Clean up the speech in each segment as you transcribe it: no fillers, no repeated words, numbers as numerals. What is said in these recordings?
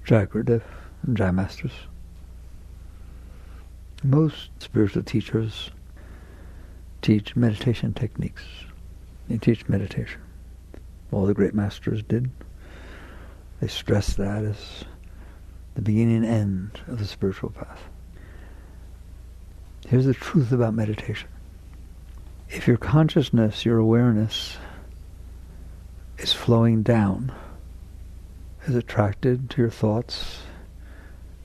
Jai Gurudev and Jai Masters. Most spiritual teachers teach meditation techniques. They teach meditation. All the great masters did. They stress that as the beginning and end of the spiritual path. Here's the truth about meditation. If your consciousness, your awareness, is flowing down, is attracted to your thoughts,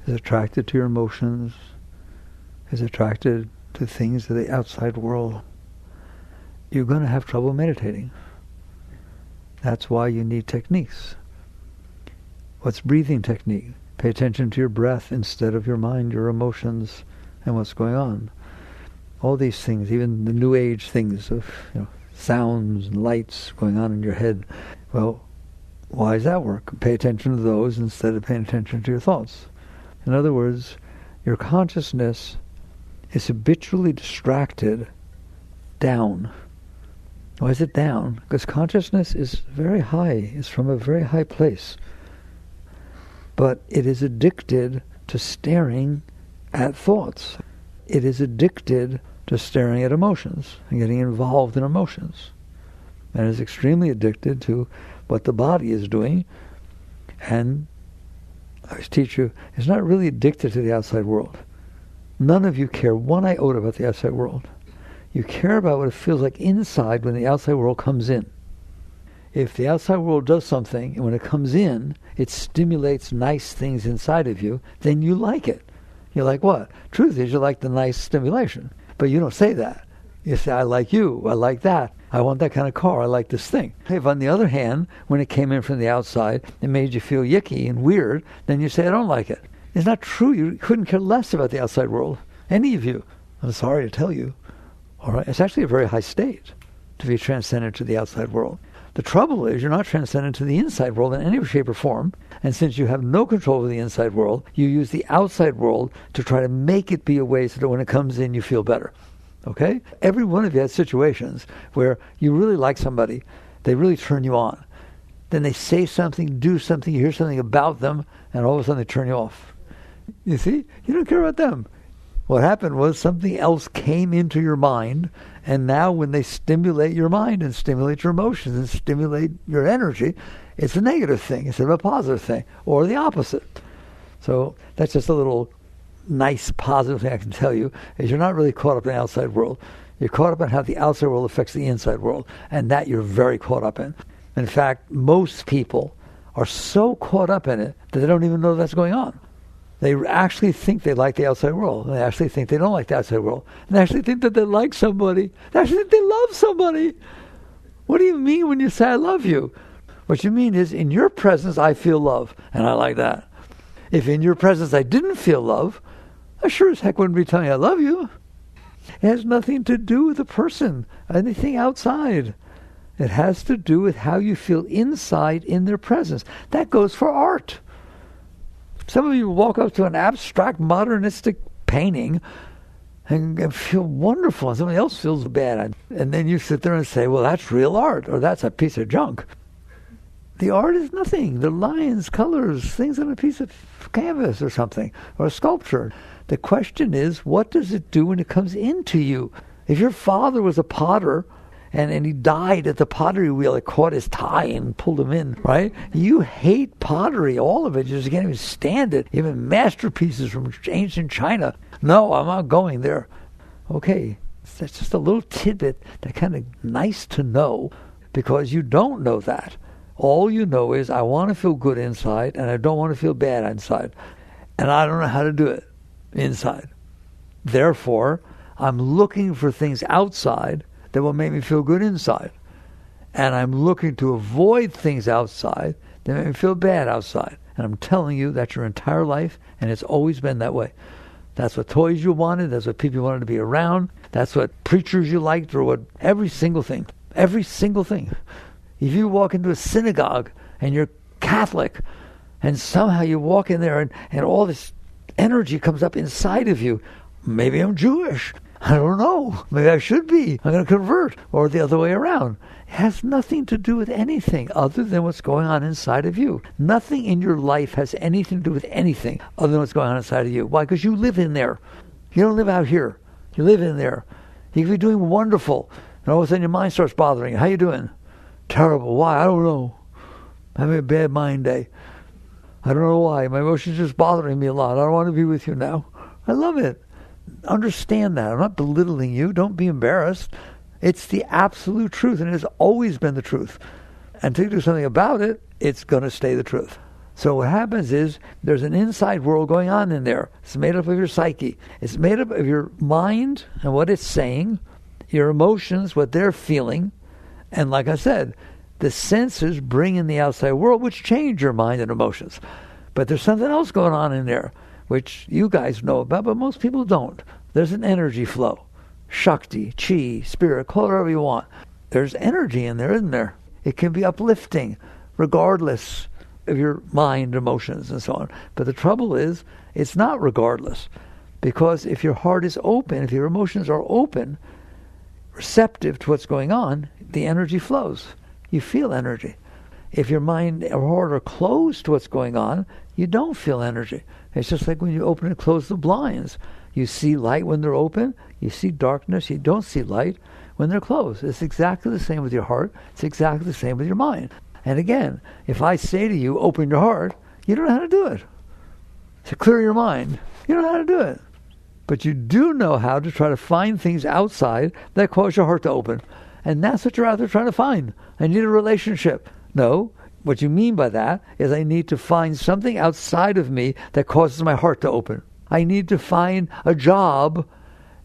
is attracted to your emotions, is attracted to things of the outside world, you're going to have trouble meditating. That's why you need techniques. What's breathing technique? Pay attention to your breath instead of your mind, your emotions, and what's going on. All these things, even the new age things of sounds and lights going on in your head. Well, why does that work? Pay attention to those instead of paying attention to your thoughts. In other words, your consciousness is habitually distracted down. Why is it down? Because consciousness is very high. It's from a very high place. But it is addicted to staring at thoughts. It is addicted to staring at emotions and getting involved in emotions. And is extremely addicted to what the body is doing. And I always teach you, it's not really addicted to the outside world. None of you care one iota about the outside world. You care about what it feels like inside when the outside world comes in. If the outside world does something, and when it comes in, it stimulates nice things inside of you, then you like it. You're like, what? Truth is, you like the nice stimulation. But you don't say that. You say, I like you, I like that, I want that kind of car, I like this thing. If on the other hand, when it came in from the outside, it made you feel yicky and weird, then you say, I don't like it. It's not true. You couldn't care less about the outside world. Any of you. I'm sorry to tell you. All right? It's actually a very high state to be transcendent to the outside world. The trouble is you're not transcendent to the inside world in any shape or form. And since you have no control over the inside world, you use the outside world to try to make it be a way so that when it comes in, you feel better. Okay? Every one of you has situations where you really like somebody. They really turn you on. Then they say something, do something, you hear something about them, and all of a sudden they turn you off. You see? You don't care about them. What happened was something else came into your mind, and now when they stimulate your mind and stimulate your emotions and stimulate your energy, it's a negative thing instead of a positive thing, or the opposite. So that's just a little nice positive thing I can tell you, is you're not really caught up in the outside world. You're caught up in how the outside world affects the inside world, and that you're very caught up in. In fact, most people are so caught up in it that they don't even know that's going on. They actually think they like the outside world. They actually think they don't like the outside world. And they actually think that they like somebody. They actually think they love somebody. What do you mean when you say I love you? What you mean is, in your presence I feel love, and I like that. If in your presence I didn't feel love, I sure as heck wouldn't be telling you I love you. It has nothing to do with the person, anything outside. It has to do with how you feel inside in their presence. That goes for art. Some of you walk up to an abstract modernistic painting and feel wonderful, and somebody else feels bad. And then you sit there and say, well, that's real art, or that's a piece of junk. The art is nothing. The lines, colors, things on a piece of canvas or something, or a sculpture. The question is, what does it do when it comes into you? If your father was a potter, and he died at the pottery wheel, it caught his tie and pulled him in, right? You hate pottery, all of it. You just can't even stand it. Even masterpieces from ancient China. No, I'm not going there. Okay, that's just a little tidbit that's kind of nice to know, because you don't know that. All you know is, I want to feel good inside, and I don't want to feel bad inside. And I don't know how to do it inside. Therefore, I'm looking for things outside that will make me feel good inside. And I'm looking to avoid things outside that make me feel bad outside. And I'm telling you, that's your entire life, and it's always been that way. That's what toys you wanted, that's what people you wanted to be around, that's what preachers you liked, or what, every single thing. Every single thing. If you walk into a synagogue and you're Catholic, and somehow you walk in there and all this energy comes up inside of you, maybe I'm Jewish. I don't know. Maybe I should be. I'm going to convert. Or the other way around. It has nothing to do with anything other than what's going on inside of you. Nothing in your life has anything to do with anything other than what's going on inside of you. Why? Because you live in there. You don't live out here. You live in there. You can be doing wonderful. And all of a sudden your mind starts bothering you. How you doing? Terrible. Why? I don't know. I'm having a bad mind day. I don't know why. My emotions are just bothering me a lot. I don't want to be with you now. I love it. Understand that. I'm not belittling you. Don't be embarrassed. It's the absolute truth, and it has always been the truth. Until you do something about it, it's going to stay the truth. So what happens is there's an inside world going on in there. It's made up of your psyche. It's made up of your mind and what it's saying, your emotions, what they're feeling, and like I said, the senses bring in the outside world, which change your mind and emotions. But there's something else going on in there, which you guys know about, but most people don't. There's an energy flow. Shakti, chi, spirit, call it whatever you want. There's energy in there, isn't there? It can be uplifting, regardless of your mind, emotions, and so on. But the trouble is, it's not regardless. Because if your heart is open, if your emotions are open, receptive to what's going on, the energy flows. You feel energy. If your mind or heart are closed to what's going on, you don't feel energy. It's just like when you open and close the blinds. You see light when they're open. You see darkness. You don't see light when they're closed. It's exactly the same with your heart. It's exactly the same with your mind. And again, if I say to you, open your heart, you don't know how to do it. To clear your mind, you don't know how to do it. But you do know how to try to find things outside that cause your heart to open. And that's what you're out there trying to find. I need a relationship. No, what you mean by that is I need to find something outside of me that causes my heart to open. I need to find a job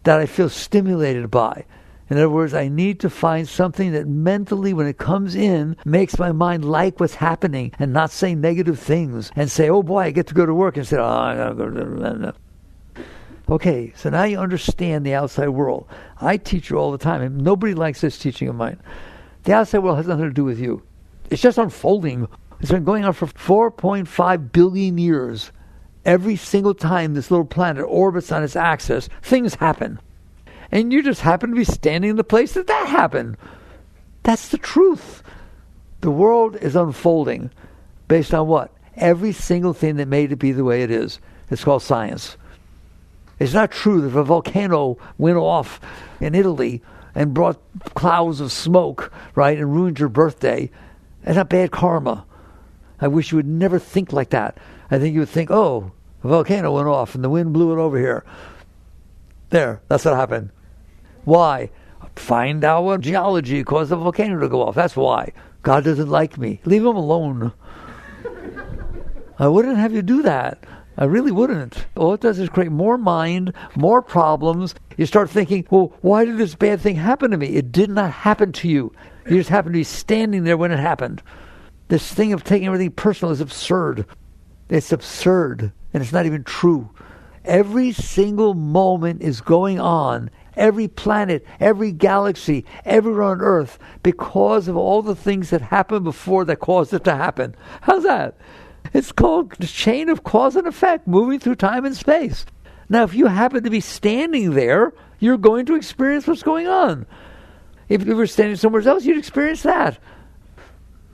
that I feel stimulated by. In other words, I need to find something that mentally, when it comes in, makes my mind like what's happening and not say negative things and say, oh boy, I get to go to work, instead of, oh, I gotta go to... Okay, so now you understand the outside world. I teach you all the time, and nobody likes this teaching of mine. The outside world has nothing to do with you. It's just unfolding. It's been going on for 4.5 billion years. Every single time this little planet orbits on its axis, things happen. And you just happen to be standing in the place that happened. That's the truth. The world is unfolding based on what? Every single thing that made it be the way it is. It's called science. It's not true that if a volcano went off in Italy and brought clouds of smoke, right, and ruined your birthday, it's not bad karma. I wish you would never think like that. I think you would think, oh, a volcano went off and the wind blew it over here. There, that's what happened. Why? Find out what geology caused the volcano to go off. That's why. God doesn't like me. Leave him alone. I wouldn't have you do that. I really wouldn't. All it does is create more mind, more problems. You start thinking, well, why did this bad thing happen to me? It did not happen to you. You just happened to be standing there when it happened. This thing of taking everything personal is absurd. It's absurd, and it's not even true. Every single moment is going on, every planet, every galaxy, everywhere on Earth, because of all the things that happened before that caused it to happen. How's that? It's called the chain of cause and effect, moving through time and space. Now, if you happen to be standing there, you're going to experience what's going on. If you were standing somewhere else, you'd experience that.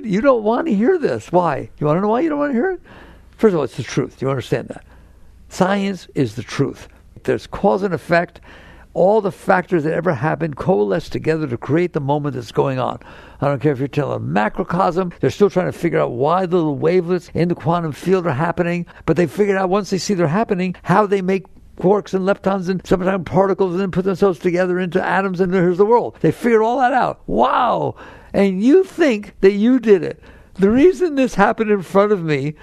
You don't want to hear this. Why? You want to know why you don't want to hear it? First of all, it's the truth. You understand that. Science is the truth. There's cause and effect. All the factors that ever happened coalesce together to create the moment that's going on. I don't care if you're telling a macrocosm, they're still trying to figure out why the little wavelets in the quantum field are happening, but they figured out once they see they're happening, how they make quarks and leptons and subatomic particles and then put themselves together into atoms, and here's the world. They figured all that out. Wow! And you think that you did it. The reason this happened in front of me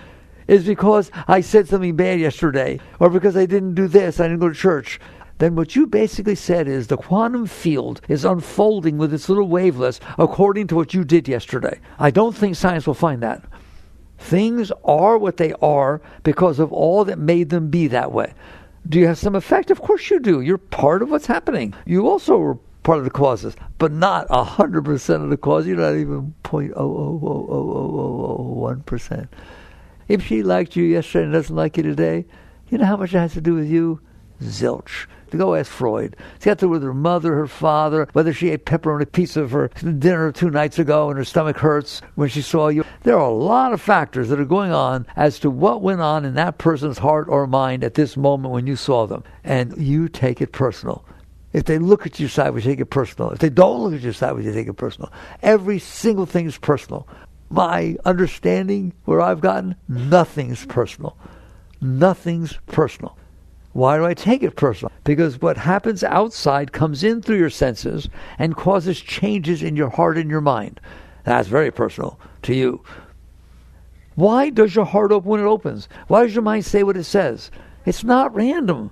is because I said something bad yesterday, or because I didn't do this, I didn't go to church. Then what you basically said is the quantum field is unfolding with its little wavelets according to what you did yesterday. I don't think science will find that. Things are what they are because of all that made them be that way. Do you have some effect? Of course you do. You're part of what's happening. You also were part of the causes, but not 100% of the cause. You're not even 0.00001%. If she liked you yesterday and doesn't like you today, you know how much it has to do with you? Zilch. To go ask Freud. It's got to do with her mother, her father, whether she ate pepperoni pizza for dinner 2 nights ago and her stomach hurts when she saw you. There are a lot of factors that are going on as to what went on in that person's heart or mind at this moment when you saw them. And you take it personal. If they look at you sideways, you take it personal. If they don't look at you sideways, you take it personal. Every single thing is personal. My understanding, where I've gotten, nothing's personal. Nothing's personal. Why do I take it personal? Because what happens outside comes in through your senses and causes changes in your heart and your mind. That's very personal to you. Why does your heart open when it opens? Why does your mind say what it says? It's not random.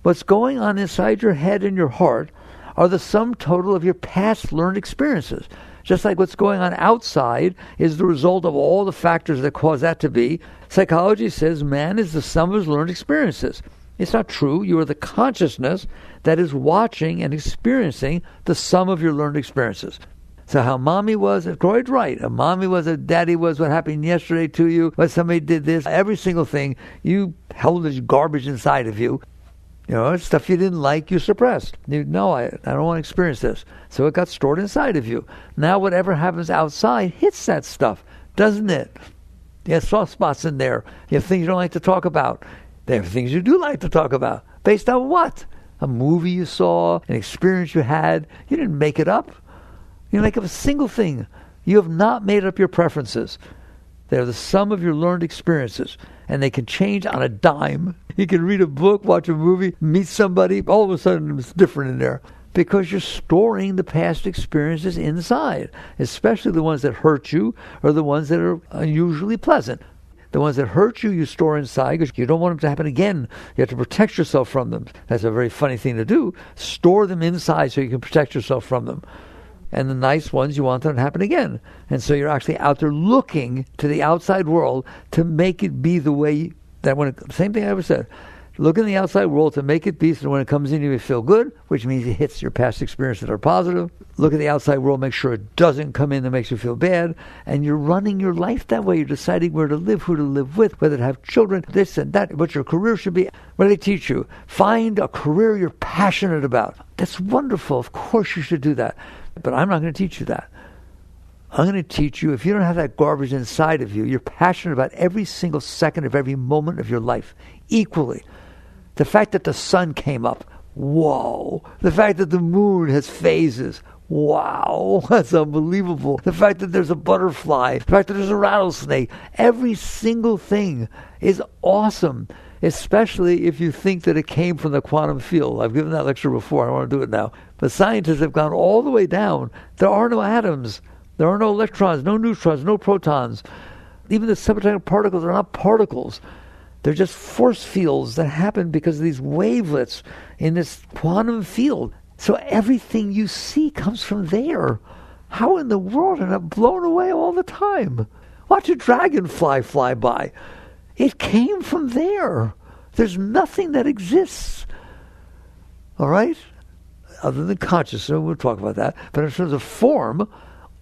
What's going on inside your head and your heart are the sum total of your past learned experiences. Just like what's going on outside is the result of all the factors that cause that to be. Psychology says man is the sum of his learned experiences. It's not true. You are the consciousness that is watching and experiencing the sum of your learned experiences. So how mommy was, Freud's right. A mommy was, a daddy was, what happened yesterday to you, what somebody did this, every single thing, you held this garbage inside of you. You know, stuff you didn't like, you suppressed. I don't want to experience this. So it got stored inside of you. Now whatever happens outside hits that stuff, doesn't it? You have soft spots in there. You have things you don't like to talk about. There are things you do like to talk about. Based on what? A movie you saw, an experience you had. You didn't make it up. You didn't make up a single thing. You have not made up your preferences. They're the sum of your learned experiences. And they can change on a dime. You can read a book, watch a movie, meet somebody. All of a sudden it's different in there. Because you're storing the past experiences inside. Especially the ones that hurt you or the ones that are unusually pleasant. The ones that hurt you, you store inside because you don't want them to happen again. You have to protect yourself from them. That's a very funny thing to do. Store them inside so you can protect yourself from them. And the nice ones, you want them to happen again. And so you're actually out there looking to the outside world to make it be the way that same thing I ever said. Look in the outside world to make it be so when it comes in you feel good, which means it hits your past experiences that are positive. Look at the outside world, make sure it doesn't come in that makes you feel bad. And you're running your life that way. You're deciding where to live, who to live with, whether to have children, this and that, what your career should be. What do they teach you? Find a career you're passionate about. That's wonderful. Of course you should do that. But I'm not going to teach you that. I'm going to teach you, if you don't have that garbage inside of you, you're passionate about every single second of every moment of your life equally. The fact that the sun came up, whoa. The fact that the moon has phases, wow. That's unbelievable. The fact that there's a butterfly, the fact that there's a rattlesnake, every single thing is awesome, especially if you think that it came from the quantum field. I've given that lecture before. I don't want to do it now. But scientists have gone all the way down. There are no atoms. There are no electrons, no neutrons, no protons. Even the subatomic particles are not particles. They're just force fields that happen because of these wavelets in this quantum field. So everything you see comes from there. How in the world? And I'm blown away all the time. Watch a dragonfly fly by. It came from there. There's nothing that exists. All right? Other than consciousness, we'll talk about that. But in terms of form,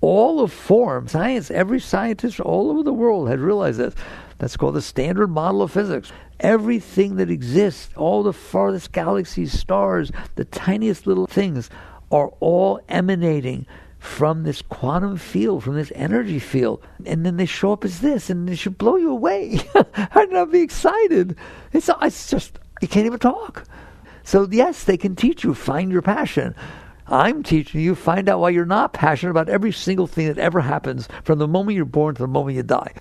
all of form, science, every scientist all over the world had realized this. That's called the standard model of physics. Everything that exists, all the farthest galaxies, stars, the tiniest little things are all emanating from this quantum field, from this energy field. And then they show up as this, and it should blow you away. I'd not be excited. It's just, you can't even talk. So yes, they can teach you, find your passion. I'm teaching you, find out why you're not passionate about every single thing that ever happens from the moment you're born to the moment you die.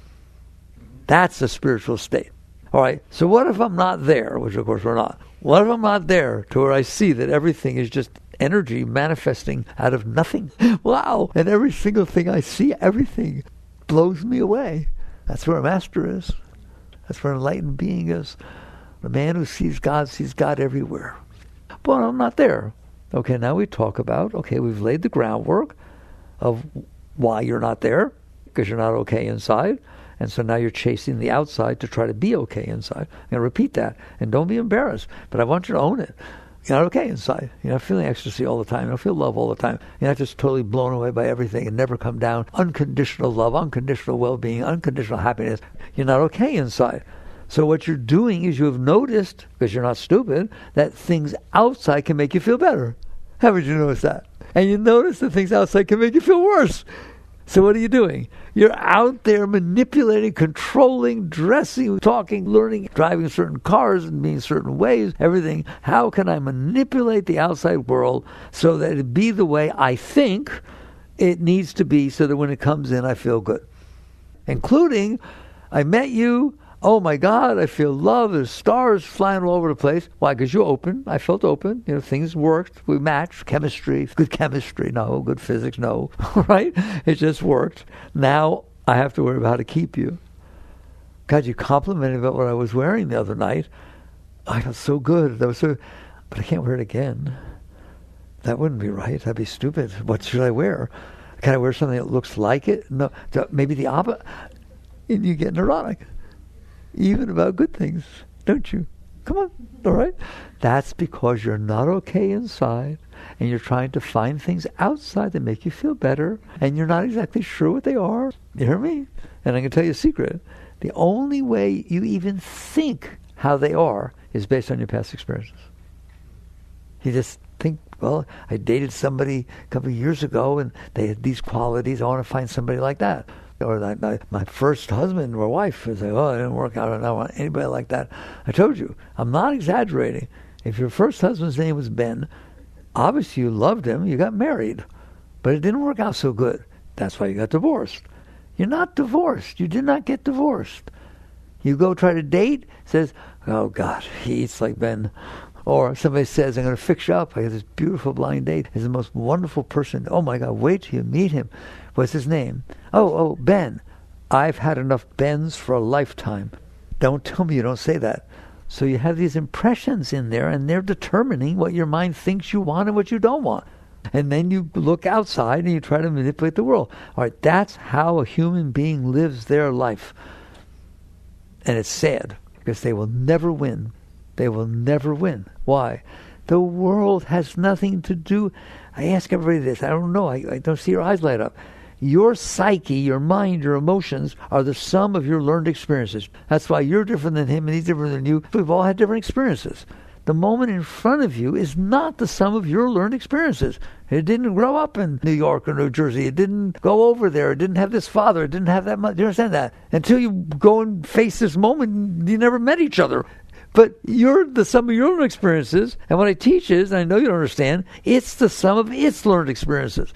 That's a spiritual state. All right, so what if I'm not there, which of course we're not. What if I'm not there to where I see that everything is just energy manifesting out of nothing? Wow, and every single thing I see, everything blows me away. That's where a master is. That's where an enlightened being is. The man who sees God everywhere. But I'm not there. Okay, now we talk about, we've laid the groundwork of why you're not there, because you're not okay inside. And so now you're chasing the outside to try to be okay inside. I'm going to repeat that. And don't be embarrassed. But I want you to own it. You're not okay inside. You're not feeling ecstasy all the time. You don't feel love all the time. You're not just totally blown away by everything and never come down. Unconditional love, unconditional well-being, unconditional happiness. You're not okay inside. So what you're doing is you have noticed, because you're not stupid, that things outside can make you feel better. Haven't you noticed that? And you notice that things outside can make you feel worse. So what are you doing? You're out there manipulating, controlling, dressing, talking, learning, driving certain cars and being certain ways, everything. How can I manipulate the outside world so that it be the way I think it needs to be, so that when it comes in, I feel good? Including, I met you, oh my God, I feel love, there's stars flying all over the place. Why? Because you're open. I felt open. Things worked. We matched. Chemistry, good chemistry, no. Good physics, no. Right? It just worked. Now I have to worry about how to keep you. God, you complimented about what I was wearing the other night. I felt so good. But I can't wear it again. That wouldn't be right. That'd be stupid. What should I wear? Can I wear something that looks like it? No. Maybe the opposite. And you get neurotic. Even about good things, don't you? Come on, all right? That's because you're not okay inside, and you're trying to find things outside that make you feel better, and you're not exactly sure what they are. You hear me? And I can tell you a secret. The only way you even think how they are is based on your past experiences. You just think, well, I dated somebody a couple of years ago, and they had these qualities. I want to find somebody like that. Or my first husband or wife is like, oh, it didn't work out. I don't want anybody like that. I told you, I'm not exaggerating. If your first husband's name was Ben, obviously you loved him, you got married. But it didn't work out so good. That's why you got divorced. You're not divorced. You did not get divorced. You go try to date, says, oh God, he eats like Ben. Or somebody says, I'm going to fix you up. I have this beautiful blind date. He's the most wonderful person. Oh my God, wait till you meet him. What's his name? Oh, Ben. I've had enough Bens for a lifetime. Don't tell me you don't say that. So you have these impressions in there, and they're determining what your mind thinks you want and what you don't want. And then you look outside and you try to manipulate the world. All right, that's how a human being lives their life. And it's sad, because they will never win. They will never win. Why? The world has nothing to do. I ask everybody this. I don't know. I don't see your eyes light up. Your psyche, your mind, your emotions are the sum of your learned experiences. That's why you're different than him and he's different than you. We've all had different experiences. The moment in front of you is not the sum of your learned experiences. It didn't grow up in New York or New Jersey. It didn't go over there. It didn't have this father. It didn't have that mother. Do you understand that? Until you go and face this moment, you never met each other. But you're the sum of your own experiences, and what I teach is, and I know you don't understand, it's the sum of its learned experiences.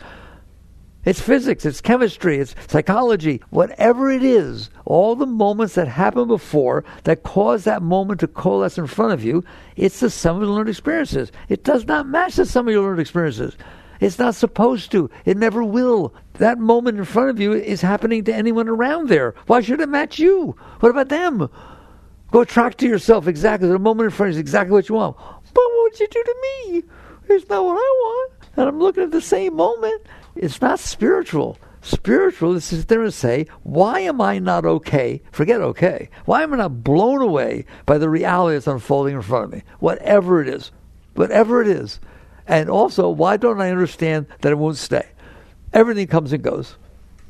It's physics, it's chemistry, it's psychology, whatever it is, all the moments that happened before that cause that moment to coalesce in front of you, it's the sum of the learned experiences. It does not match the sum of your learned experiences. It's not supposed to. It never will. That moment in front of you is happening to anyone around there. Why should it match you? What about them? Go attract to yourself exactly. The moment in front is exactly what you want. But what would you do to me? It's not what I want. And I'm looking at the same moment. It's not spiritual. Spiritual is to sit there and say, why am I not okay? Forget okay. Why am I not blown away by the reality that's unfolding in front of me? Whatever it is. Whatever it is. And also, why don't I understand that it won't stay? Everything comes and goes.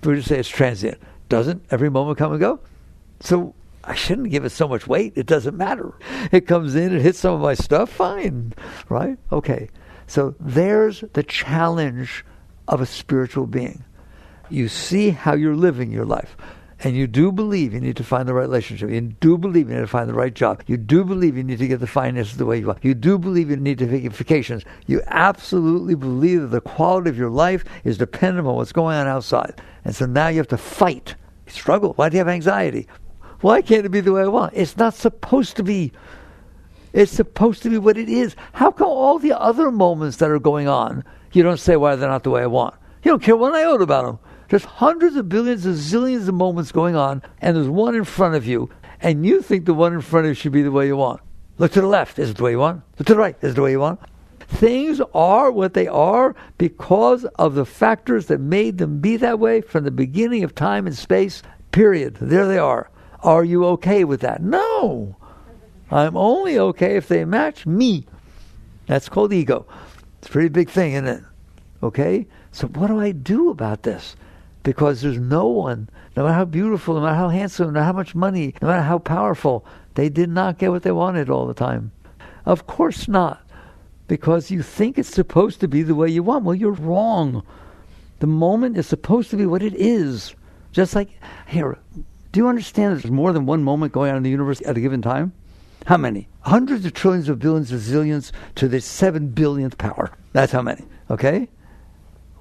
We just say it's transient. Doesn't every moment come and go? So I shouldn't give it so much weight. It doesn't matter. It comes in, it hits some of my stuff, fine. Right? Okay. So there's the challenge of a spiritual being. You see how you're living your life. And you do believe you need to find the right relationship. You do believe you need to find the right job. You do believe you need to get the finances the way you want. You do believe you need to take vacations. You absolutely believe that the quality of your life is dependent on what's going on outside. And so now you have to fight. You struggle. Why do you have anxiety? Why can't it be the way I want? It's not supposed to be. It's supposed to be what it is. How come all the other moments that are going on, you don't say why they're not the way I want? You don't care one iota about them. There's hundreds of billions of zillions of moments going on, and there's one in front of you, and you think the one in front of you should be the way you want. Look to the left. Is it the way you want? Look to the right. Is it the way you want? Things are what they are because of the factors that made them be that way from the beginning of time and space, period. There they are. Are you okay with that? No. I'm only okay if they match me. That's called ego. It's a pretty big thing, isn't it? Okay? So what do I do about this? Because there's no one, no matter how beautiful, no matter how handsome, no matter how much money, no matter how powerful, they did not get what they wanted all the time. Of course not. Because you think it's supposed to be the way you want. Well, you're wrong. The moment is supposed to be what it is. Just like, here, do you understand there's more than one moment going on in the universe at a given time? How many? Hundreds of trillions of billions of zillions to the 7 billionth power. That's how many, okay?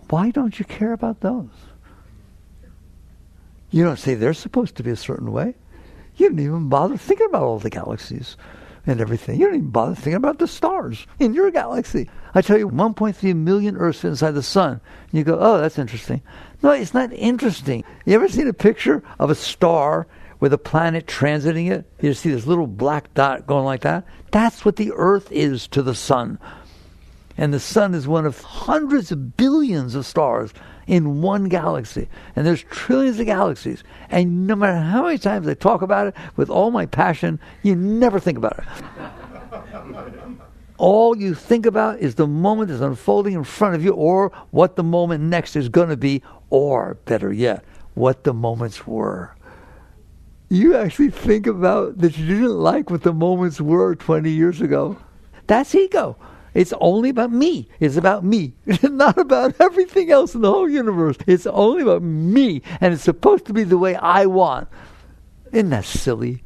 Why don't you care about those? You don't say they're supposed to be a certain way. You don't even bother thinking about all the galaxies and everything. You don't even bother thinking about the stars in your galaxy. I tell you, 1.3 million Earths fit inside the sun. And you go, oh, that's interesting. No, it's not interesting. You ever seen a picture of a star with a planet transiting it? You see this little black dot going like that? That's what the Earth is to the sun. And the sun is one of hundreds of billions of stars in one galaxy. And there's trillions of galaxies. And no matter how many times I talk about it with all my passion, you never think about it. All you think about is the moment that's unfolding in front of you, or what the moment next is going to be, or better yet, what the moments were. You actually think about that you didn't like what the moments were 20 years ago. That's ego. It's only about me. It's about me. It's not about everything else in the whole universe. It's only about me. And it's supposed to be the way I want. Isn't that silly?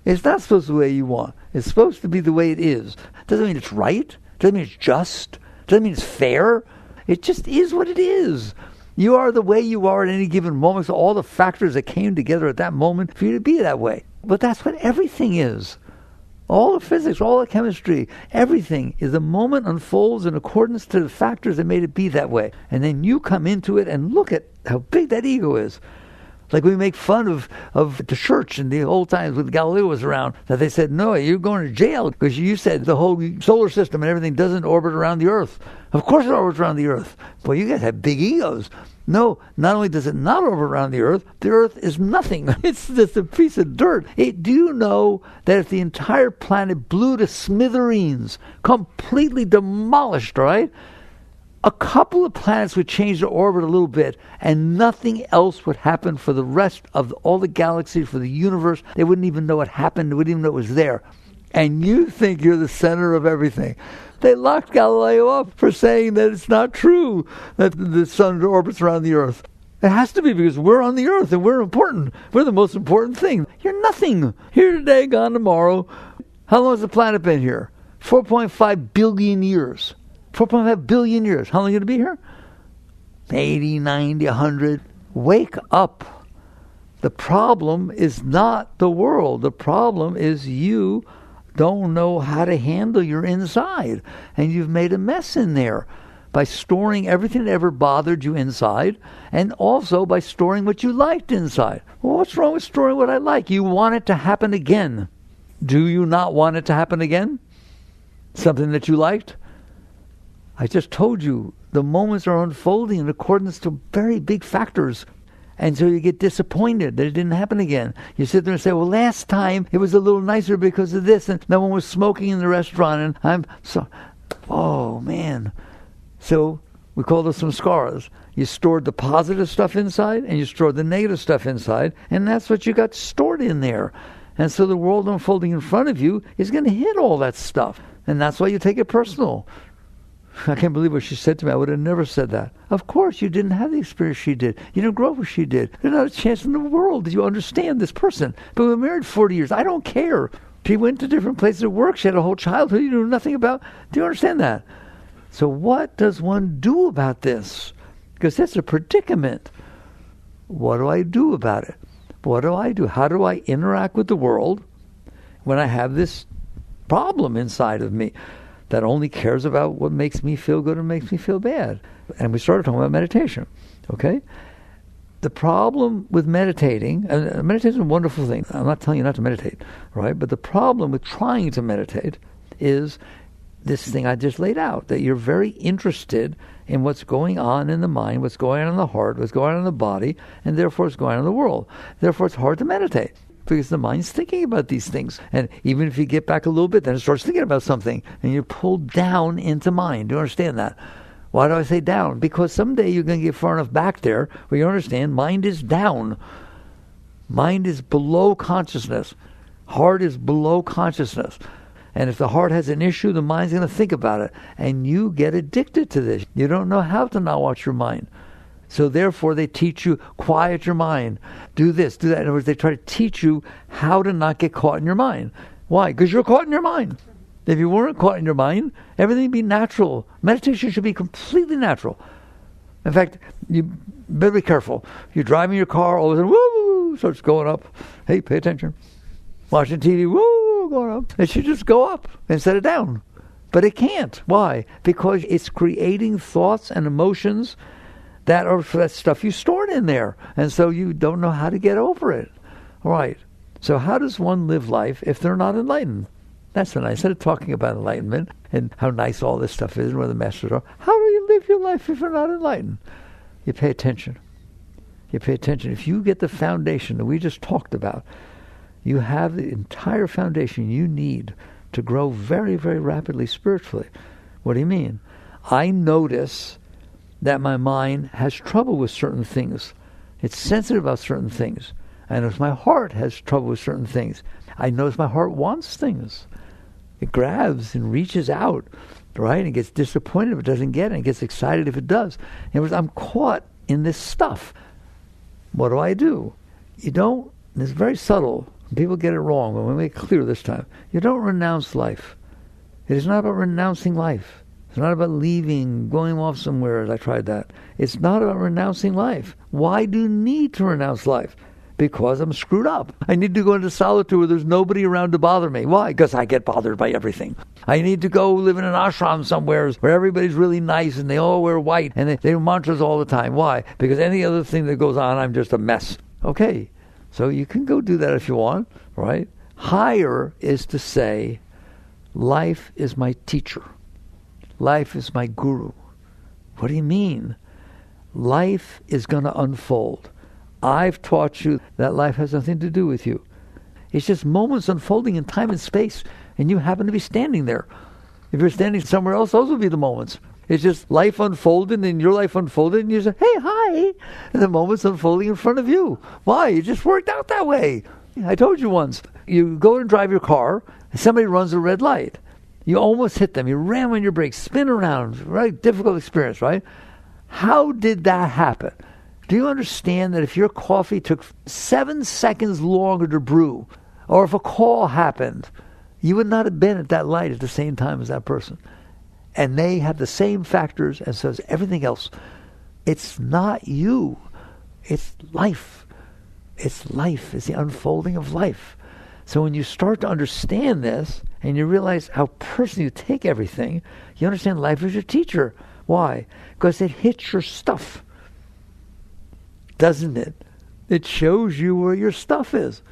It's not supposed to be the way you want. It's supposed to be the way it is. Doesn't mean it's right. Doesn't mean it's just. Doesn't mean it's fair. It just is what it is. You are the way you are at any given moment. So all the factors that came together at that moment for you to be that way. But that's what everything is. All the physics, all the chemistry, everything is the moment unfolds in accordance to the factors that made it be that way. And then you come into it and look at how big that ego is. Like we make fun of the church in the old times when Galileo was around, that they said, no, you're going to jail because you said the whole solar system and everything doesn't orbit around the Earth. Of course it orbits around the Earth. Well, you guys have big egos. No, not only does it not orbit around the Earth is nothing. It's just a piece of dirt. Do you know that if the entire planet blew to smithereens, completely demolished, right? A couple of planets would change their orbit a little bit, and nothing else would happen for the rest of all the galaxies, for the universe. They wouldn't even know what happened. They wouldn't even know it was there. And you think you're the center of everything. They locked Galileo up for saying that it's not true that the sun orbits around the Earth. It has to be because we're on the Earth and we're important. We're the most important thing. You're nothing. Here today, gone tomorrow. How long has the planet been here? 4.5 billion years. 4.5 billion years. How long are you going to be here? 80, 90, 100. Wake up. The problem is not the world. The problem is you don't know how to handle your inside. And you've made a mess in there by storing everything that ever bothered you inside, and also by storing what you liked inside. Well, what's wrong with storing what I like? You want it to happen again. Do you not want it to happen again? Something that you liked? I just told you, the moments are unfolding in accordance to very big factors. And so you get disappointed that it didn't happen again. You sit there and say, well, last time it was a little nicer because of this, and no one was smoking in the restaurant, and I'm so, oh, man. So we call those some scars. You stored the positive stuff inside, and you stored the negative stuff inside, and that's what you got stored in there. And so the world unfolding in front of you is going to hit all that stuff. And that's why you take it personal. I can't believe what she said to me. I would have never said that. Of course, you didn't have the experience she did. You didn't grow up as she did. There's not a chance in the world that you understand this person. But we were married 40 years. I don't care. She went to different places of work. She had a whole childhood you knew nothing about. Do you understand that? So what does one do about this? Because that's a predicament. What do I do about it? What do I do? How do I interact with the world when I have this problem inside of me that only cares about what makes me feel good and makes me feel bad? And we started talking about meditation, okay? The problem with meditating, and meditation is a wonderful thing. I'm not telling you not to meditate, right? But the problem with trying to meditate is this thing I just laid out, that you're very interested in what's going on in the mind, what's going on in the heart, what's going on in the body, and therefore what's going on in the world. Therefore it's hard to meditate, because the mind's thinking about these things. And even if you get back a little bit, then it starts thinking about something, and you're pulled down into mind. Do you understand that? Why do I say down? Because someday you're going to get far enough back there where you understand mind is down. Mind is below consciousness. Heart is below consciousness. And if the heart has an issue, the mind's going to think about it. And you get addicted to this. You don't know how to not watch your mind. So therefore, they teach you, quiet your mind. Do this, do that. In other words, they try to teach you how to not get caught in your mind. Why? Because you're caught in your mind. If you weren't caught in your mind, everything would be natural. Meditation should be completely natural. In fact, you better be careful. You're driving your car, all of a sudden, woo, starts going up. Hey, pay attention. Watching TV, woo, going up. It should just go up instead of down. But it can't. Why? Because it's creating thoughts and emotions that are that stuff you stored in there. And so you don't know how to get over it. All right. So how does one live life if they're not enlightened? That's the nice. Instead of talking about enlightenment and how nice all this stuff is and where the masters are, how do you live your life if you're not enlightened? You pay attention. You pay attention. If you get the foundation that we just talked about, you have the entire foundation you need to grow very, very rapidly spiritually. What do you mean? I notice that my mind has trouble with certain things. It's sensitive about certain things. I notice my heart has trouble with certain things. I notice my heart wants things. It grabs and reaches out, right? And gets disappointed if it doesn't get it. And gets excited if it does. In other words, I'm caught in this stuff. What do? You don't, and it's very subtle. People get it wrong, but we make it clear this time. You don't renounce life. It is not about renouncing life. It's not about leaving, going off somewhere, as I tried that. It's not about renouncing life. Why do you need to renounce life? Because I'm screwed up. I need to go into solitude where there's nobody around to bother me. Why? Because I get bothered by everything. I need to go live in an ashram somewhere where everybody's really nice and they all wear white and they do mantras all the time. Why? Because any other thing that goes on, I'm just a mess. Okay, so you can go do that if you want, right? Higher is to say, life is my teacher. Life is my guru. What do you mean? Life is going to unfold. I've taught you that life has nothing to do with you. It's just moments unfolding in time and space, and you happen to be standing there. If you're standing somewhere else, those will be the moments. It's just life unfolding, and your life unfolded, and you say, hey, hi, and the moment's unfolding in front of you. Why? It just worked out that way. I told you once, you go and drive your car, and somebody runs a red light. You almost hit them. You ram on your brakes, spin around. Right? Difficult experience, right? How did that happen? Do you understand that if your coffee took 7 seconds longer to brew, or if a call happened, you would not have been at that light at the same time as that person? And they have the same factors as everything else. It's not you. It's life. It's life. It's the unfolding of life. So when you start to understand this, and you realize how personally you take everything, you understand life is your teacher. Why? Because it hits your stuff. Doesn't it? It shows you where your stuff is.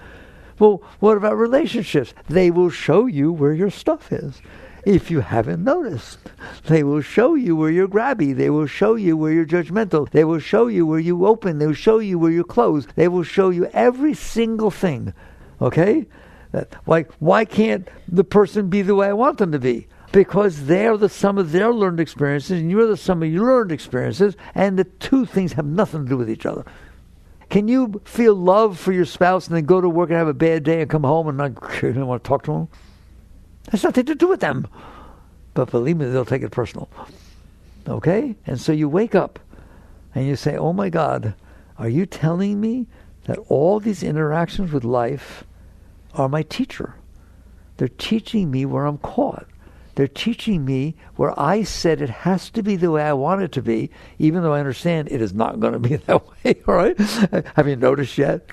Well, what about relationships? They will show you where your stuff is. If you haven't noticed, they will show you where you're grabby. They will show you where you're judgmental. They will show you where you open. They will show you where you close. They will show you every single thing. Okay? Why can't the person be the way I want them to be? Because they're the sum of their learned experiences, and you're the sum of your learned experiences, and the two things have nothing to do with each other. Can you feel love for your spouse and then go to work and have a bad day and come home and not want to talk to them? That's nothing to do with them. But believe me, they'll take it personal. Okay? And so you wake up and you say, oh my God, are you telling me that all these interactions with life are my teacher? They're teaching me where I'm caught. They're teaching me where I said it has to be the way I want it to be, even though I understand it is not going to be that way, all right? Have you noticed yet?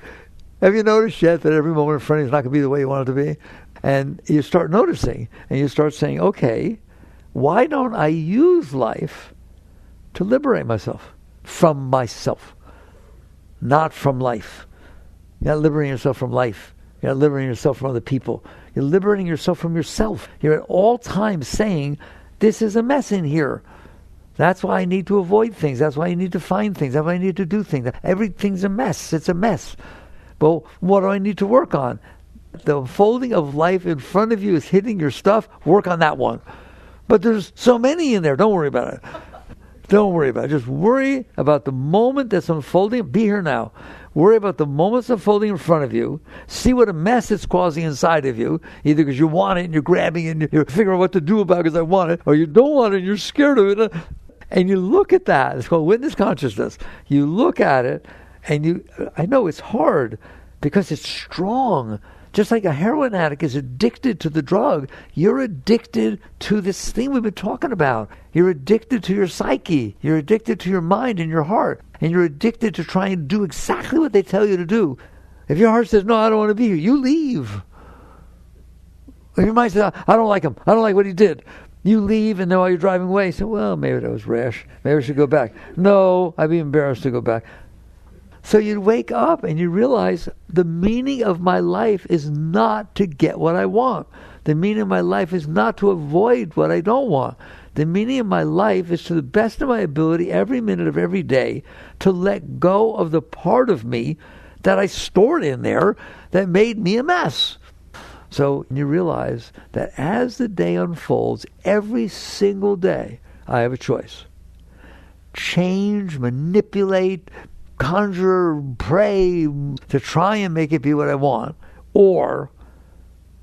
Have you noticed yet that every moment in front of you is not going to be the way you want it to be? And you start noticing, and you start saying, okay, why don't I use life to liberate myself from myself, not from life? You're not liberating yourself from life. You're not liberating yourself from other people. You're liberating yourself from yourself. You're at all times saying, this is a mess in here. That's why I need to avoid things. That's why I need to find things. That's why I need to do things. Everything's a mess. It's a mess. But what do I need to work on? The unfolding of life in front of you is hitting your stuff. Work on that one. But there's so many in there. Don't worry about it. Don't worry about it. Just worry about the moment that's unfolding. Be here now. Worry about the moments unfolding in front of you. See what a mess it's causing inside of you, either because you want it and you're grabbing it and you're figuring out what to do about it because I want it, or you don't want it and you're scared of it. And you look at that. It's called witness consciousness. You look at it and I know it's hard because it's strong. Just like a heroin addict is addicted to the drug, you're addicted to this thing we've been talking about. You're addicted to your psyche. You're addicted to your mind and your heart. And you're addicted to trying to do exactly what they tell you to do. If your heart says, no, I don't want to be here, you leave. If your mind says, I don't like him, I don't like what he did, you leave, and then while you're driving away, you say, well, maybe that was rash. Maybe I should go back. No, I'd be embarrassed to go back. So you wake up and you realize the meaning of my life is not to get what I want. The meaning of my life is not to avoid what I don't want. The meaning of my life is to the best of my ability every minute of every day to let go of the part of me that I stored in there that made me a mess. So you realize that as the day unfolds, every single day, I have a choice. Change, manipulate, conjure, pray to try and make it be what I want, or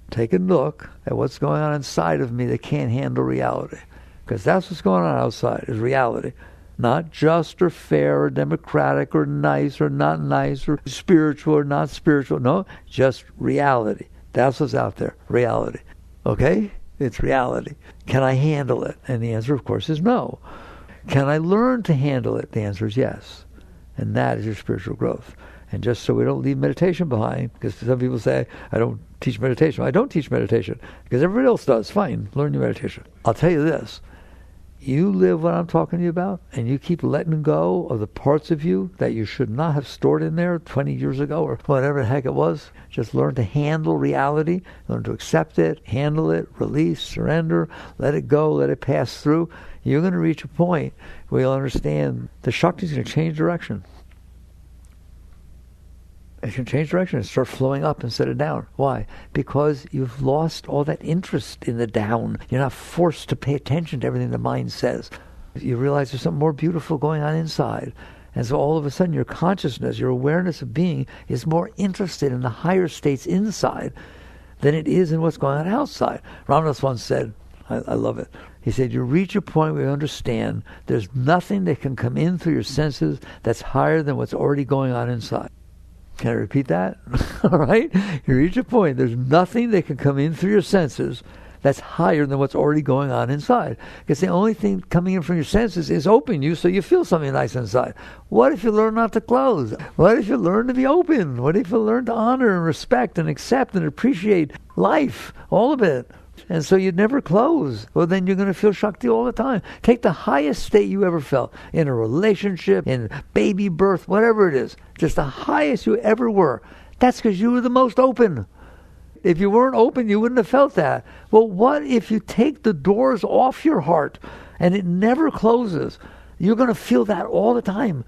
take a look at what's going on inside of me that can't handle reality. Because that's what's going on outside, is reality. Not just or fair or democratic or nice or spiritual or not spiritual. No, just reality. That's what's out there, reality. Okay? It's reality. Can I handle it? And the answer, of course, is no. Can I learn to handle it? The answer is yes. And that is your spiritual growth. And just so we don't leave meditation behind, because some people say, I don't teach meditation. I don't teach meditation, because everybody else does. Fine, learn your meditation. I'll tell you this. You live what I'm talking to you about, and you keep letting go of the parts of you that you should not have stored in there 20 years ago or whatever the heck it was. Just learn to handle reality, learn to accept it, handle it, release, surrender, let it go, let it pass through. You're going to reach a point where you'll understand the Shakti is going to change direction. It can change direction and start flowing up instead of down. Why? Because you've lost all that interest in the down. You're not forced to pay attention to everything the mind says. You realize there's something more beautiful going on inside. And so all of a sudden your consciousness, your awareness of being is more interested in the higher states inside than it is in what's going on outside. Ramdas once said, I love it, he said, you reach a point where you understand there's nothing that can come in through your senses that's higher than what's already going on inside. Can I repeat that? All right? You reach a point, there's nothing that can come in through your senses that's higher than what's already going on inside. Because the only thing coming in from your senses is open you so you feel something nice inside. What if you learn not to close? What if you learn to be open? What if you learn to honor and respect and accept and appreciate life, all of it? And so you'd never close. Well, then you're going to feel Shakti all the time. Take the highest state you ever felt in a relationship, in baby birth, whatever it is. Just the highest you ever were. That's because you were the most open. If you weren't open, you wouldn't have felt that. Well, what if you take the doors off your heart and it never closes? You're going to feel that all the time.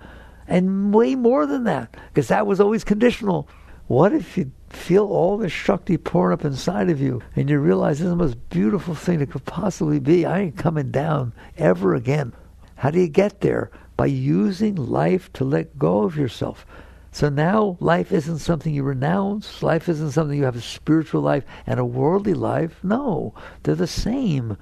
And way more than that, because that was always conditional. What if you feel all this Shakti pouring up inside of you and you realize this is the most beautiful thing that could possibly be? I ain't coming down ever again. How do you get there? By using life to let go of yourself. So now life isn't something you renounce. Life isn't something you have a spiritual life and a worldly life. No, they're the same.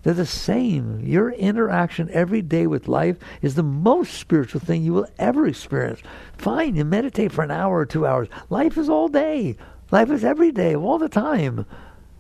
They're the same. Your interaction every day with life is the most spiritual thing you will ever experience. Fine, you meditate for an hour or 2 hours. Life is all day. Life is every day, all the time.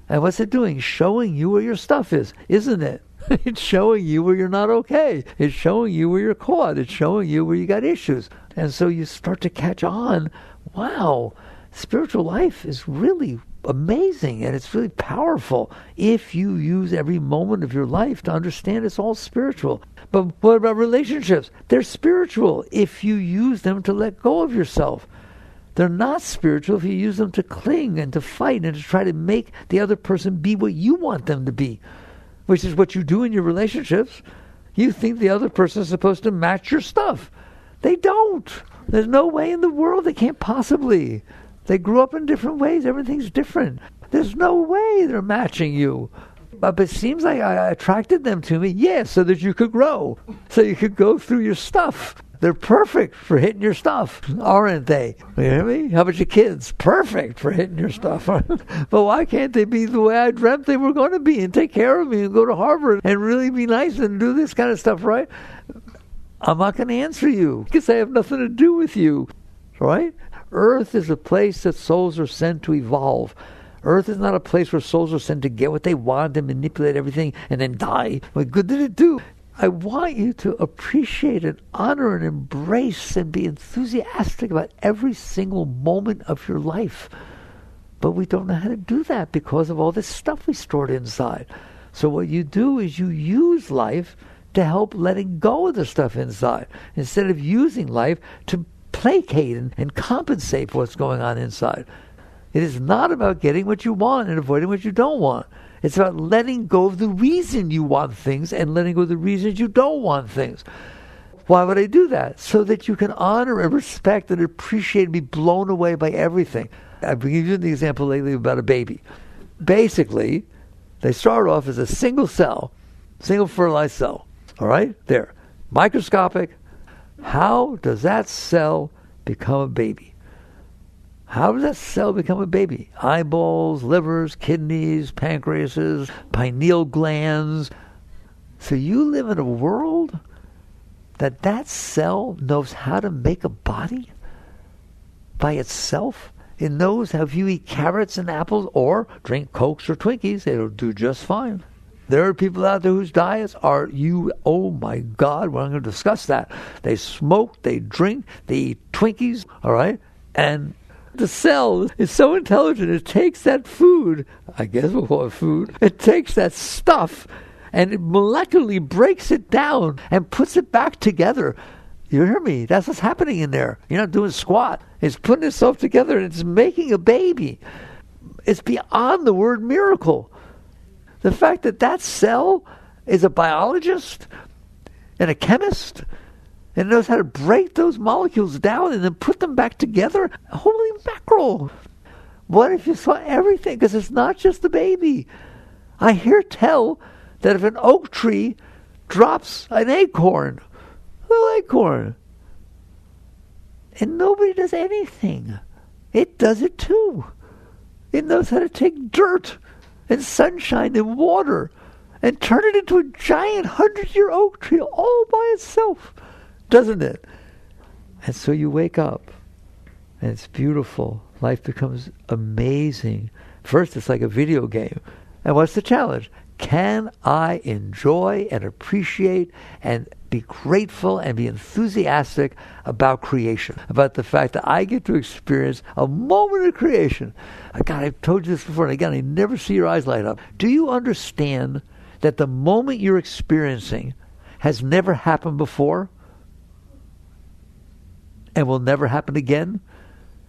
And what's it doing? Showing you where your stuff is, isn't it? It's showing you where you're not okay. It's showing you where you're caught. It's showing you where you got issues. And so you start to catch on. Wow, spiritual life is really amazing, and it's really powerful if you use every moment of your life to understand it's all spiritual. But what about relationships? They're spiritual if you use them to let go of yourself. They're not spiritual if you use them to cling and to fight and to try to make the other person be what you want them to be, which is what you do in your relationships. You think the other person is supposed to match your stuff. They don't. There's no way in the world they can't possibly. They grew up in different ways. Everything's different. There's no way they're matching you. But it seems like I attracted them to me, so that you could grow, so you could go through your stuff. They're perfect for hitting your stuff, aren't they? You hear me? How about your kids? Perfect for hitting your stuff. But why can't they be the way I dreamt they were going to be and take care of me and go to Harvard and really be nice and do this kind of stuff, right? I'm not going to answer you because I have nothing to do with you, right? Earth is a place that souls are sent to evolve. Earth is not a place where souls are sent to get what they want and manipulate everything and then die. What good did it do? I want you to appreciate and honor and embrace and be enthusiastic about every single moment of your life. But we don't know how to do that because of all this stuff we stored inside. So what you do is you use life to help letting go of the stuff inside, instead of using life to placate and compensate for what's going on inside. It is not about getting what you want and avoiding what you don't want. It's about letting go of the reason you want things and letting go of the reasons you don't want things. Why would I do that? So that you can honor and respect and appreciate and be blown away by everything. I've been giving you the example lately about a baby. Basically, they start off as a single cell, single fertilized cell. All right? There. Microscopic. How does that cell become a baby? How does that cell become a baby? Eyeballs, livers, kidneys, pancreases, pineal glands. So you live in a world that cell knows how to make a body by itself. It knows how if you eat carrots and apples or drink Cokes or Twinkies, it'll do just fine. There are people out there whose diets are, oh my God, we're not going to discuss that. They smoke, they drink, they eat Twinkies, all right? And the cell is so intelligent, it takes that food, I guess we'll call it food, it takes that stuff and it molecularly breaks it down and puts it back together. You hear me? That's what's happening in there. You're not doing squat. It's putting itself together and it's making a baby. It's beyond the word miracle. The fact that cell is a biologist and a chemist and knows how to break those molecules down and then put them back together. Holy mackerel. What if you saw everything? Because it's not just the baby. I hear tell that if an oak tree drops an acorn, a little acorn, and nobody does anything, it does it too. It knows how to take dirt and sunshine and water and turn it into a giant 100-year oak tree all by itself. Doesn't it? And so you wake up and it's beautiful. Life becomes amazing. First, it's like a video game. And what's the challenge? Can I enjoy and appreciate and be grateful and be enthusiastic about creation, about the fact that I get to experience a moment of creation? God, I've told you this before, and again, I never see your eyes light up. Do you understand that the moment you're experiencing has never happened before and will never happen again,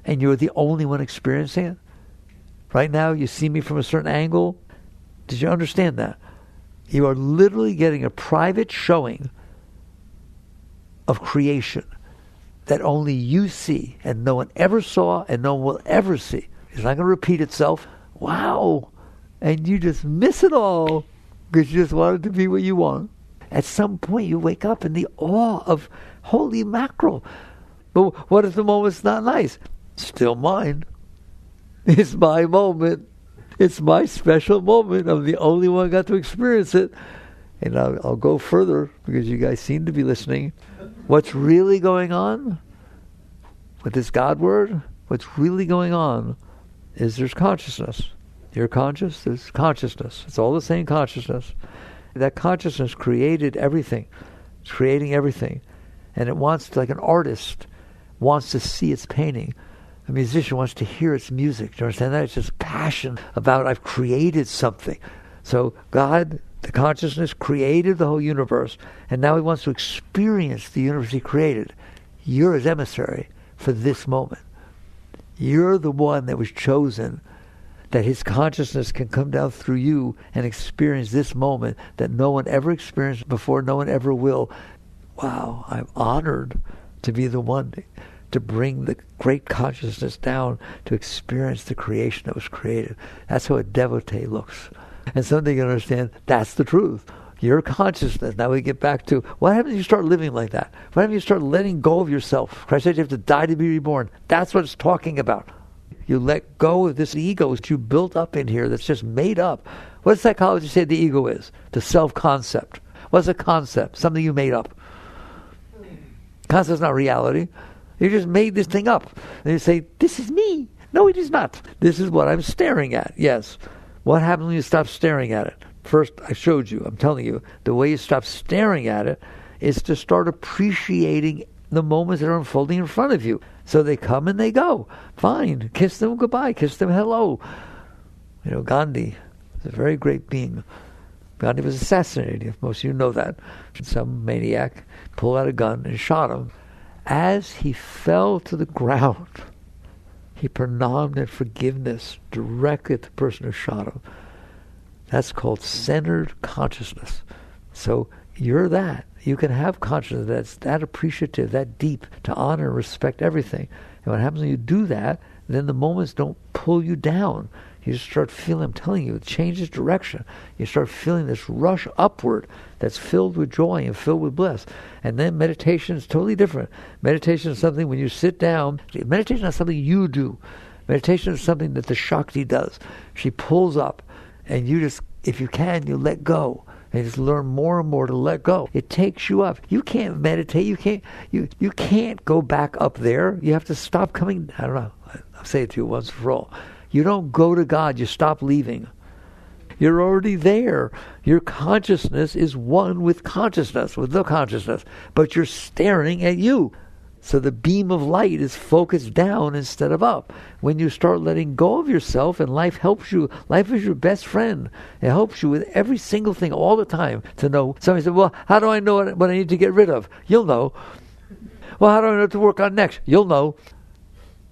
and you're the only one experiencing it? Right now, you see me from a certain angle. Did you understand that? You are literally getting a private showing of creation that only you see and no one ever saw and no one will ever see. It's not going to repeat itself. Wow. And you just miss it all because you just want it to be what you want. At some point you wake up in the awe of holy mackerel. But what if the moment's not nice? Still mine. It's my moment. It's my special moment. I'm the only one who got to experience it. And I'll go further because you guys seem to be listening. What's really going on with this God word? What's really going on is there's consciousness. You're conscious, there's consciousness. It's all the same consciousness. That consciousness created everything. It's creating everything. And it wants to, like an artist wants to see its painting. A musician wants to hear its music. Do you understand that? It's just passion about I've created something. So God, the consciousness, created the whole universe, and now he wants to experience the universe he created. You're his emissary for this moment. You're the one that was chosen, that his consciousness can come down through you and experience this moment that no one ever experienced before, no one ever will. Wow, I'm honored to be the one to bring the great consciousness down to experience the creation that was created. That's how a devotee looks. And someday you understand that's the truth. Your consciousness. Now we get back to what happens if you start living like that? What happens if you start letting go of yourself? Christ said you have to die to be reborn. That's what it's talking about. You let go of this ego that you built up in here that's just made up. What does psychology say the ego is? The self-concept. What's a concept? Something you made up. Concept's not reality. You just made this thing up. And you say, this is me. No, it is not. This is what I'm staring at. Yes. What happens when you stop staring at it? First, I showed you. I'm telling you, the way you stop staring at it is to start appreciating the moments that are unfolding in front of you. So they come and they go. Fine. Kiss them goodbye. Kiss them hello. Gandhi is a very great being. Gandhi was assassinated. Most of you know that. Some maniac pulled out a gun and shot him. As he fell to the ground, he pronounced in forgiveness directly at the person who shot him. That's called centered consciousness. So you're that. You can have consciousness that's that appreciative, that deep, to honor and respect everything. And what happens when you do that, then the moments don't pull you down. You just start feeling, I'm telling you, it changes direction. You start feeling this rush upward that's filled with joy and filled with bliss. And then meditation is totally different. Meditation is something when you sit down, meditation is not something you do. Meditation is something that the Shakti does. She pulls up, and you just, if you can, you let go. And just learn more and more to let go. It takes you up. You can't meditate. You can't go back up there. You have to stop coming. I don't know. I'll say it to you once for all. You don't go to God. You stop leaving. You're already there. Your consciousness is one with consciousness, with the consciousness. But you're staring at you. So the beam of light is focused down instead of up. When you start letting go of yourself, and life helps you, life is your best friend. It helps you with every single thing all the time to know. Somebody said, well, how do I know what I need to get rid of? You'll know. Well, how do I know what to work on next? You'll know.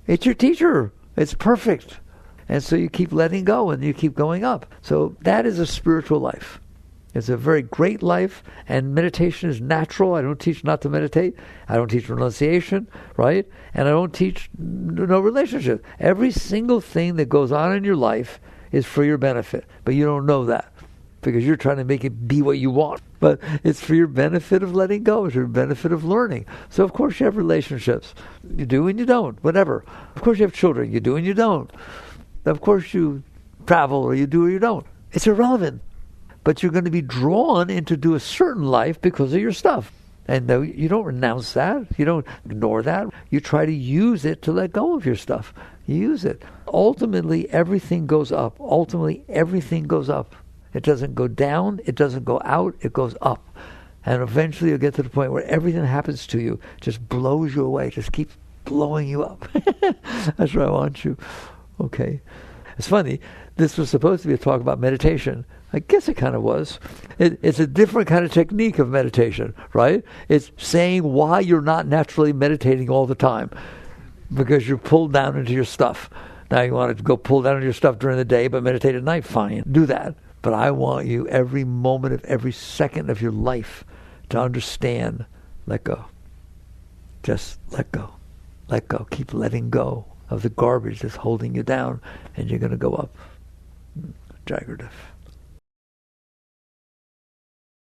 It's your teacher. It's perfect. And so you keep letting go and you keep going up. So that is a spiritual life. It's a very great life, and meditation is natural. I don't teach not to meditate. I don't teach renunciation, right? And I don't teach no relationship. Every single thing that goes on in your life is for your benefit, but you don't know that because you're trying to make it be what you want. But it's for your benefit of letting go. It's for your benefit of learning. So of course you have relationships. You do and you don't, whatever. Of course you have children. You do and you don't. Of course you travel, or you do or you don't. It's irrelevant. But you're going to be drawn into do a certain life because of your stuff. And you don't renounce that. You don't ignore that. You try to use it to let go of your stuff. You use it. Ultimately, everything goes up. Ultimately, everything goes up. It doesn't go down. It doesn't go out. It goes up. And eventually you'll get to the point where everything that happens to you just blows you away. Just keeps blowing you up. That's where I want you. Okay. It's funny. This was supposed to be a talk about meditation. I guess it kind of was. It's a different kind of technique of meditation, right? It's saying why you're not naturally meditating all the time. Because you're pulled down into your stuff. Now you want to go pull down into your stuff during the day, but meditate at night, fine. Do that. But I want you every moment of every second of your life to understand, let go. Just let go. Let go. Keep letting go of the garbage that's holding you down, and you're going to go up. Jaggedive.